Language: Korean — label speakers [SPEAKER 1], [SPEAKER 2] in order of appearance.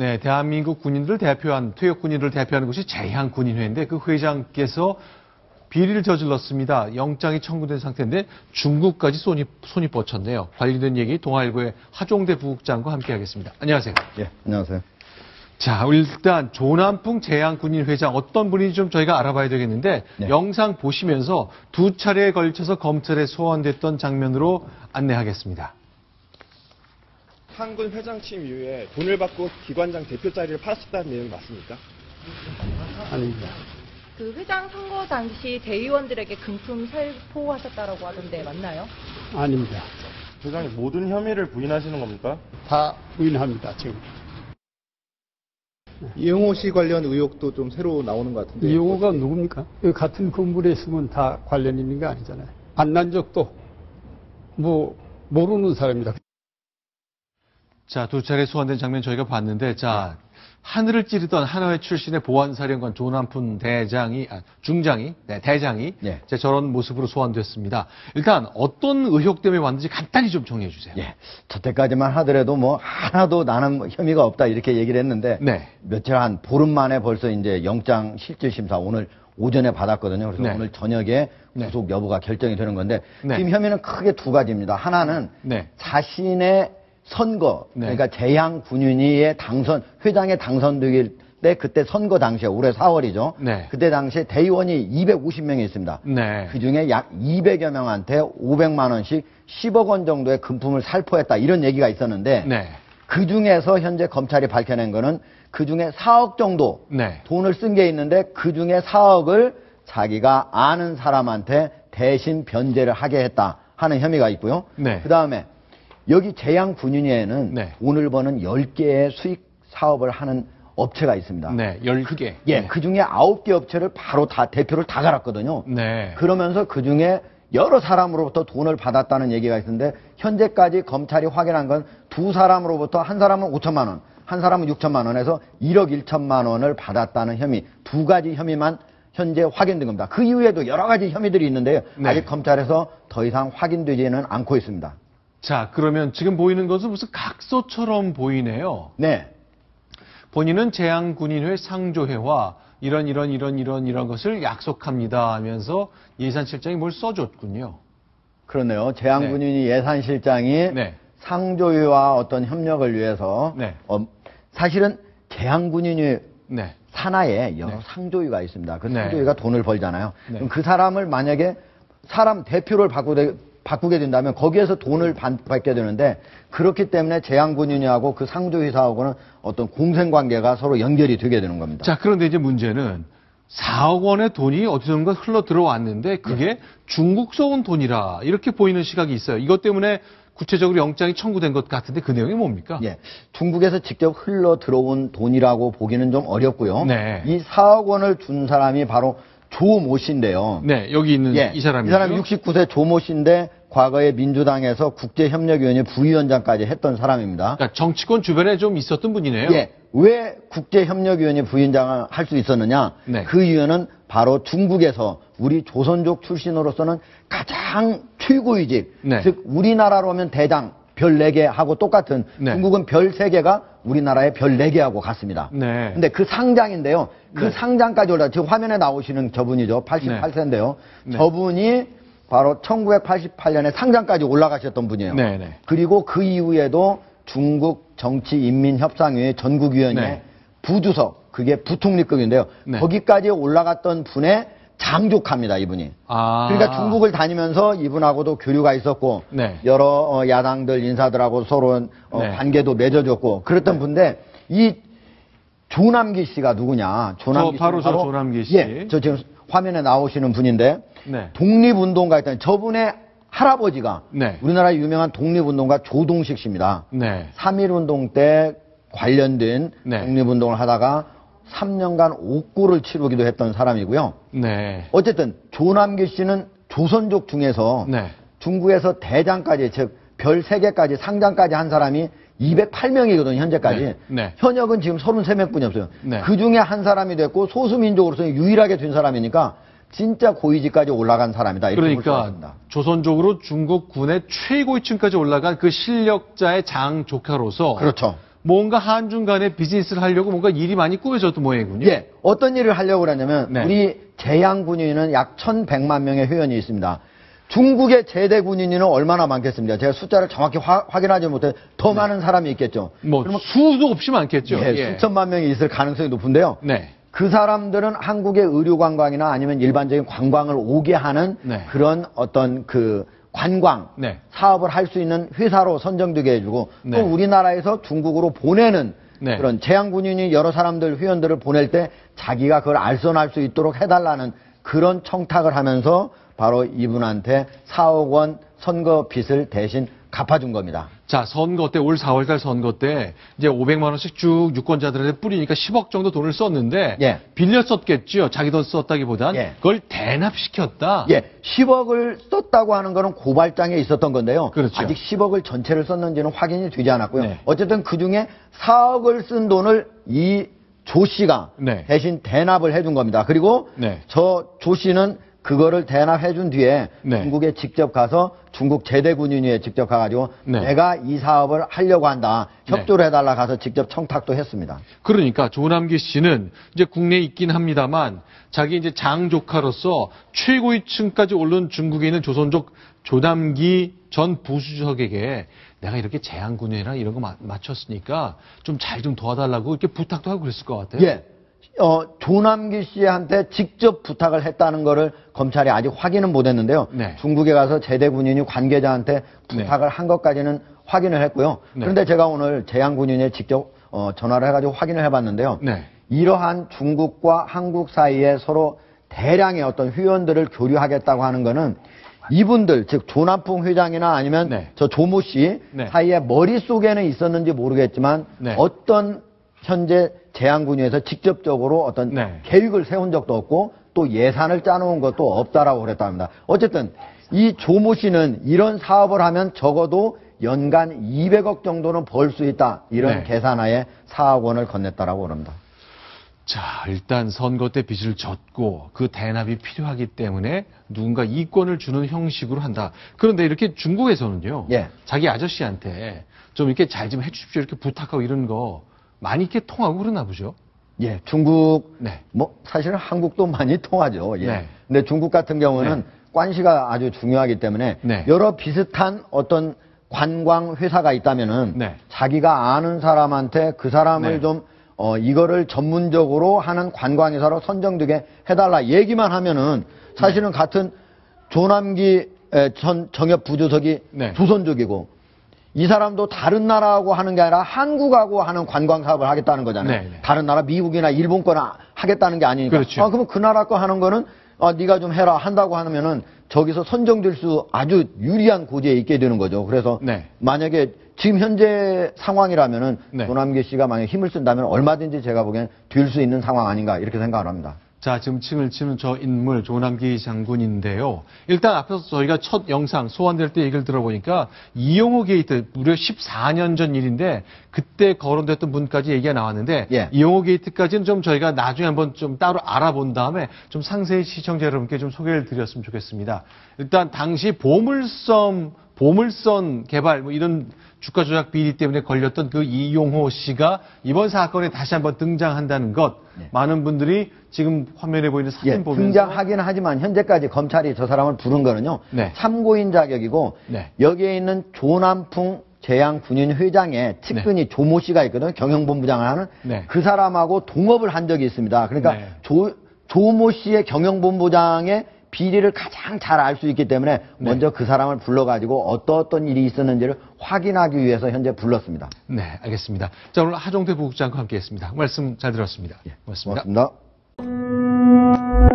[SPEAKER 1] 네, 대한민국 군인들을 대표한, 퇴역 군인들을 대표하는 곳이 재향군인회인데 그 회장께서 비리를 저질렀습니다. 영장이 청구된 상태인데 중국까지 손이 뻗쳤네요. 관련된 얘기 동아일보의 하종대 부국장과 함께하겠습니다. 안녕하세요.
[SPEAKER 2] 예, 안녕하세요.
[SPEAKER 1] 자, 일단 조남풍 재향군인회장 어떤 분인지 좀 저희가 알아봐야 되겠는데
[SPEAKER 2] 네.
[SPEAKER 1] 영상 보시면서 두 차례에 걸쳐서 검찰에 소환됐던 장면으로 안내하겠습니다.
[SPEAKER 3] 한군 회장 취임 이후에 돈을 받고 기관장 대표 자리를 팔았다는 내용이 맞습니까?
[SPEAKER 4] 아닙니다.
[SPEAKER 5] 그 회장 선거 당시 대의원들에게 금품 살포하셨다라고 하던데 맞나요?
[SPEAKER 4] 아닙니다.
[SPEAKER 3] 회장이 모든 혐의를 부인하시는 겁니까?
[SPEAKER 4] 다 부인합니다, 지금.
[SPEAKER 6] 이영호 씨 관련 의혹도 좀 새로 나오는 것 같은데.
[SPEAKER 4] 이용호가 누굽니까? 여기 같은 건물에 있으면 다 관련 있는 게 아니잖아요. 만난 적도 모르는 사람입니다.
[SPEAKER 1] 자, 두 차례 소환된 장면 저희가 봤는데, 자, 하늘을 찌르던 하나회 출신의 보안사령관 조남풍 대장이
[SPEAKER 2] 네.
[SPEAKER 1] 이제 저런 모습으로 소환됐습니다. 일단 어떤 의혹 때문에 왔는지 간단히 좀 정리해 주세요.
[SPEAKER 2] 예, 저때까지만 하더라도 뭐 하나도 나는 혐의가 없다 이렇게 얘기를 했는데
[SPEAKER 1] 네.
[SPEAKER 2] 며칠 한 보름 만에 벌써 이제 영장 실질심사 오늘 오전에 받았거든요. 그래서
[SPEAKER 1] 네.
[SPEAKER 2] 오늘 저녁에
[SPEAKER 1] 네.
[SPEAKER 2] 구속 여부가 결정이 되는 건데
[SPEAKER 1] 네.
[SPEAKER 2] 지금 혐의는 크게 두 가지입니다. 하나는
[SPEAKER 1] 네.
[SPEAKER 2] 자신의 선거,
[SPEAKER 1] 네.
[SPEAKER 2] 그러니까 재향군인위의 회장에 당선되길 때 그때 선거 당시에 올해 4월이죠.
[SPEAKER 1] 네.
[SPEAKER 2] 그때 당시에 대의원이 250명이 있습니다.
[SPEAKER 1] 네.
[SPEAKER 2] 그 중에 약 200여 명한테 500만 원씩 10억 원 정도의 금품을 살포했다 이런 얘기가 있었는데
[SPEAKER 1] 네.
[SPEAKER 2] 그 중에서 현재 검찰이 밝혀낸 거는 그 중에 4억 정도
[SPEAKER 1] 네.
[SPEAKER 2] 돈을 쓴 게 있는데 그 중에 4억을 자기가 아는 사람한테 대신 변제를 하게 했다 하는 혐의가 있고요.
[SPEAKER 1] 네.
[SPEAKER 2] 그 다음에 여기 재향군인회에는
[SPEAKER 1] 네.
[SPEAKER 2] 돈을 버는 10개의 수익 사업을 하는 업체가 있습니다.
[SPEAKER 1] 네, 10개.
[SPEAKER 2] 예, 그 중에 9개 업체를 바로 다 대표를 다 갈았거든요.
[SPEAKER 1] 네.
[SPEAKER 2] 그러면서 그 중에 여러 사람으로부터 돈을 받았다는 얘기가 있는데 현재까지 검찰이 확인한 건 두 사람으로부터 한 사람은 5천만 원, 한 사람은 6천만 원에서 1억 1천만 원을 받았다는 혐의, 두 가지 혐의만 현재 확인된 겁니다. 그 이후에도 여러 가지 혐의들이 있는데요.
[SPEAKER 1] 네.
[SPEAKER 2] 아직 검찰에서 더 이상 확인되지는 않고 있습니다.
[SPEAKER 1] 자, 그러면 지금 보이는 것은 무슨 각서처럼 보이네요.
[SPEAKER 2] 네.
[SPEAKER 1] 본인은 재향군인회 상조회와 이런 것을 약속합니다 하면서 예산실장이 뭘 써줬군요.
[SPEAKER 2] 그렇네요. 재향군인이 예산실장이
[SPEAKER 1] 네.
[SPEAKER 2] 상조위와 어떤 협력을 위해서
[SPEAKER 1] 네.
[SPEAKER 2] 사실은 재향군인이
[SPEAKER 1] 네.
[SPEAKER 2] 산하에 여러
[SPEAKER 1] 네.
[SPEAKER 2] 상조위가 있습니다. 그
[SPEAKER 1] 네.
[SPEAKER 2] 상조위가 돈을 벌잖아요.
[SPEAKER 1] 네.
[SPEAKER 2] 그럼 그 사람을 만약에 사람 대표를 바꾸게 된다면 거기에서 돈을 받게 되는데 그렇기 때문에 재향군인하고 그 상조위사하고는 어떤 공생관계가 서로 연결이 되게 되는 겁니다.
[SPEAKER 1] 자, 그런데 이제 문제는 4억 원의 돈이 어디선가 흘러 들어왔는데 그게 중국서 온 돈이라 이렇게 보이는 시각이 있어요. 이것 때문에 구체적으로 영장이 청구된 것 같은데 그 내용이 뭡니까?
[SPEAKER 2] 예, 중국에서 직접 흘러 들어온 돈이라고 보기는 좀 어렵고요.
[SPEAKER 1] 네.
[SPEAKER 2] 이 4억 원을 준 사람이 바로 조 모 씨인데요.
[SPEAKER 1] 네, 여기 있는
[SPEAKER 2] 예,
[SPEAKER 1] 이 사람이죠.
[SPEAKER 2] 이 사람이 69세 조 모 씨인데 과거에 민주당에서 국제협력위원회 부위원장까지 했던 사람입니다.
[SPEAKER 1] 그러니까 정치권 주변에 좀 있었던 분이네요.
[SPEAKER 2] 예, 왜 국제협력위원회 부위원장을 할 수 있었느냐?
[SPEAKER 1] 네.
[SPEAKER 2] 그 이유는 바로 중국에서 우리 조선족 출신으로서는 가장 최고위직,
[SPEAKER 1] 네.
[SPEAKER 2] 즉 우리나라로 하면 대장 별 4개 하고 똑같은
[SPEAKER 1] 네.
[SPEAKER 2] 중국은 별 3개가 우리나라의 별 4개하고 같습니다.
[SPEAKER 1] 네.
[SPEAKER 2] 근데 그 상장인데요. 그
[SPEAKER 1] 네.
[SPEAKER 2] 상장까지 올라 지금 화면에 나오시는 저분이죠. 88세인데요.
[SPEAKER 1] 네.
[SPEAKER 2] 저분이 바로 1988년에 상장까지 올라가셨던 분이에요.
[SPEAKER 1] 네, 네.
[SPEAKER 2] 그리고 그 이후에도 중국 정치인민협상회 전국위원회
[SPEAKER 1] 네.
[SPEAKER 2] 부주석, 그게 부총리급인데요.
[SPEAKER 1] 네.
[SPEAKER 2] 거기까지 올라갔던 분의 장족합니다, 이분이.
[SPEAKER 1] 아.
[SPEAKER 2] 그러니까 중국을 다니면서 이분하고도 교류가 있었고
[SPEAKER 1] 네.
[SPEAKER 2] 여러 야당들 인사들하고 서로
[SPEAKER 1] 네.
[SPEAKER 2] 관계도 맺어줬고 그랬던 분인데 이 조남기 씨가 누구냐? 조남기
[SPEAKER 1] 바로
[SPEAKER 2] 씨는
[SPEAKER 1] 저 조남기 씨.
[SPEAKER 2] 예, 저 지금 화면에 나오시는 분인데
[SPEAKER 1] 네.
[SPEAKER 2] 독립운동가 했던 저분의 할아버지가
[SPEAKER 1] 네.
[SPEAKER 2] 우리나라의 유명한 독립운동가 조동식 씨입니다.
[SPEAKER 1] 네.
[SPEAKER 2] 3.1운동 때 관련된
[SPEAKER 1] 네.
[SPEAKER 2] 독립운동을 하다가 3년간 옥고를 치르기도 했던 사람이고요.
[SPEAKER 1] 네.
[SPEAKER 2] 어쨌든 조남기 씨는 조선족 중에서
[SPEAKER 1] 네.
[SPEAKER 2] 중국에서 대장까지 즉 별 3개까지 상장까지 한 사람이 208명이거든요, 현재까지.
[SPEAKER 1] 네. 네.
[SPEAKER 2] 현역은 지금 33명뿐이 없어요.
[SPEAKER 1] 네.
[SPEAKER 2] 그 중에 한 사람이 됐고 소수민족으로서 유일하게 된 사람이니까 진짜 고위직까지 올라간 사람이다. 이렇게 볼수
[SPEAKER 1] 그러니까
[SPEAKER 2] 있습니다.
[SPEAKER 1] 조선족으로 중국 군의 최고위층까지 올라간 그 실력자의 장 조카로서
[SPEAKER 2] 그렇죠.
[SPEAKER 1] 뭔가 한중 간에 비즈니스를 하려고 뭔가 일이 많이 꾸며졌던 모양이군요.
[SPEAKER 2] 예, 어떤 일을 하려고 그러냐면
[SPEAKER 1] 네.
[SPEAKER 2] 우리 제양 군인은 약 1,100만 명의 회원이 있습니다. 중국의 제대 군인은 얼마나 많겠습니까? 제가 숫자를 정확히 확인하지 못해 더 많은 사람이 있겠죠.
[SPEAKER 1] 뭐 수도 없이 많겠죠.
[SPEAKER 2] 예,
[SPEAKER 1] 예.
[SPEAKER 2] 수천만 명이 있을 가능성이 높은데요.
[SPEAKER 1] 네.
[SPEAKER 2] 그 사람들은 한국의 의료 관광이나 아니면 일반적인 관광을 오게 하는
[SPEAKER 1] 네.
[SPEAKER 2] 그런 어떤 그 관광
[SPEAKER 1] 네.
[SPEAKER 2] 사업을 할 수 있는 회사로 선정되게 해주고
[SPEAKER 1] 네.
[SPEAKER 2] 또 우리나라에서 중국으로 보내는
[SPEAKER 1] 네.
[SPEAKER 2] 그런 제양 군인이 여러 사람들 회원들을 보낼 때 자기가 그걸 알선할 수 있도록 해달라는 그런 청탁을 하면서 바로 이분한테 4억 원 선거 빚을 대신 갚아준 겁니다.
[SPEAKER 1] 자, 선거 때, 올 4월달 선거 때, 이제 500만 원씩 쭉 유권자들한테 뿌리니까 10억 정도 돈을 썼는데,
[SPEAKER 2] 예.
[SPEAKER 1] 빌려 썼겠죠. 자기 돈 썼다기보단.
[SPEAKER 2] 예.
[SPEAKER 1] 그걸 대납시켰다.
[SPEAKER 2] 예, 10억을 썼다고 하는 거는 고발장에 있었던 건데요.
[SPEAKER 1] 그렇죠.
[SPEAKER 2] 아직 10억을 전체를 썼는지는 확인이 되지 않았고요.
[SPEAKER 1] 네.
[SPEAKER 2] 어쨌든 그 중에 4억을 쓴 돈을 이 조 씨가
[SPEAKER 1] 네.
[SPEAKER 2] 대신 대납을 해준 겁니다. 그리고
[SPEAKER 1] 네.
[SPEAKER 2] 저 조 씨는 그거를 대납해 준 뒤에
[SPEAKER 1] 네.
[SPEAKER 2] 중국에 직접 가서 중국 제대 군인위에 직접 가가지고
[SPEAKER 1] 네.
[SPEAKER 2] 내가 이 사업을 하려고 한다.
[SPEAKER 1] 네.
[SPEAKER 2] 협조를 해달라 가서 직접 청탁도 했습니다.
[SPEAKER 1] 그러니까 조남기 씨는 이제 국내에 있긴 합니다만 자기 이제 장조카로서 최고위층까지 오른 중국에 있는 조선족 조남기 전 부수석에게 내가 이렇게 제한군회나 이런 거 맞췄으니까 좀 잘 좀 도와달라고 이렇게 부탁도 하고 그랬을 것 같아요.
[SPEAKER 2] 예. 조남기 씨한테 직접 부탁을 했다는 거를 검찰이 아직 확인은 못했는데요.
[SPEAKER 1] 네.
[SPEAKER 2] 중국에 가서 제대 군인이 관계자한테 부탁을 한 것까지는 확인을 했고요.
[SPEAKER 1] 네.
[SPEAKER 2] 그런데 제가 오늘 제양 군인에 직접 전화를 해가지고 확인을 해봤는데요.
[SPEAKER 1] 네.
[SPEAKER 2] 이러한 중국과 한국 사이에 서로 대량의 어떤 회원들을 교류하겠다고 하는 거는 이분들 즉 조남풍 회장이나 아니면
[SPEAKER 1] 네.
[SPEAKER 2] 저 조모 씨
[SPEAKER 1] 네.
[SPEAKER 2] 사이에 머릿속에는 있었는지 모르겠지만
[SPEAKER 1] 네.
[SPEAKER 2] 어떤 현재 제한군위에서 직접적으로 어떤
[SPEAKER 1] 네.
[SPEAKER 2] 계획을 세운 적도 없고 또 예산을 짜놓은 것도 없다라고 그랬다 합니다. 어쨌든 이 조모 씨는 이런 사업을 하면 적어도 연간 200억 정도는 벌 수 있다. 이런
[SPEAKER 1] 네.
[SPEAKER 2] 계산하에 4억 원을 건넸다라고 그럽니다.
[SPEAKER 1] 자, 일단 선거 때 빚을 졌고 그 대납이 필요하기 때문에 누군가 이권을 주는 형식으로 한다. 그런데 이렇게 중국에서는요.
[SPEAKER 2] 예.
[SPEAKER 1] 자기 아저씨한테 좀 이렇게 잘 좀 해주십시오. 이렇게 부탁하고 이런 거 많이 이렇게 통하고 그러나 보죠.
[SPEAKER 2] 예, 중국,
[SPEAKER 1] 네.
[SPEAKER 2] 뭐, 사실은 한국도 많이 통하죠. 예.
[SPEAKER 1] 네.
[SPEAKER 2] 근데 중국 같은 경우는
[SPEAKER 1] 네.
[SPEAKER 2] 관시가 아주 중요하기 때문에
[SPEAKER 1] 네.
[SPEAKER 2] 여러 비슷한 어떤 관광 회사가 있다면은
[SPEAKER 1] 네.
[SPEAKER 2] 자기가 아는 사람한테 그 사람을
[SPEAKER 1] 네.
[SPEAKER 2] 좀 이거를 전문적으로 하는 관광회사로 선정되게 해달라 얘기만 하면은 사실은 같은 조남기 전 정협 부주석이
[SPEAKER 1] 네.
[SPEAKER 2] 조선족이고 이 사람도 다른 나라하고 하는 게 아니라 한국하고 하는 관광 사업을 하겠다는 거잖아요.
[SPEAKER 1] 네, 네.
[SPEAKER 2] 다른 나라 미국이나 일본 거나 하겠다는 게 아니니까.
[SPEAKER 1] 그렇죠.
[SPEAKER 2] 그럼 그 나라 거 하는 거는 네가 좀 해라 한다고 하면은 저기서 선정될 수 아주 유리한 고지에 있게 되는 거죠. 그래서
[SPEAKER 1] 네.
[SPEAKER 2] 만약에 지금 현재 상황이라면은
[SPEAKER 1] 네.
[SPEAKER 2] 조남기 씨가 만약에 힘을 쓴다면 얼마든지 제가 보기엔 될 수 있는 상황 아닌가 이렇게 생각을 합니다.
[SPEAKER 1] 자, 지금 층을 치는 저 인물 조남기 장군인데요. 일단 앞에서 저희가 첫 영상 소환될 때 얘기를 들어보니까 이용호 게이트 무려 14년 전 일인데 그때 거론됐던 분까지 얘기가 나왔는데
[SPEAKER 2] 예.
[SPEAKER 1] 이용호 게이트까지는 좀 저희가 나중에 한번 좀 따로 알아본 다음에 좀 상세히 시청자 여러분께 좀 소개를 드렸으면 좋겠습니다. 일단 당시 보물선 개발 뭐 이런 주가 조작 비리 때문에 걸렸던 그 이용호 씨가 이번 사건에 다시 한번 등장한다는 것 많은 분들이 지금 화면에 보이는 사진
[SPEAKER 2] 예,
[SPEAKER 1] 보면서
[SPEAKER 2] 등장하긴 하지만 현재까지 검찰이 저 사람을 부른 거는요.
[SPEAKER 1] 네.
[SPEAKER 2] 참고인 자격이고
[SPEAKER 1] 네.
[SPEAKER 2] 여기에 있는 조남풍 제양 군인 회장의 측근이 조모 씨가 있거든요. 경영본부장을 하는
[SPEAKER 1] 네.
[SPEAKER 2] 그 사람하고 동업을 한 적이 있습니다. 그러니까
[SPEAKER 1] 네.
[SPEAKER 2] 조모 씨의 경영본부장의 비리를 가장 잘 알 수 있기 때문에 먼저 그 사람을 불러가지고 어떤 일이 있었는지를 확인하기 위해서 현재 불렀습니다.
[SPEAKER 1] 네, 알겠습니다. 자, 오늘 하종대 부국장과 함께했습니다. 말씀 잘 들었습니다. 고맙습니다.
[SPEAKER 2] 고맙습니다.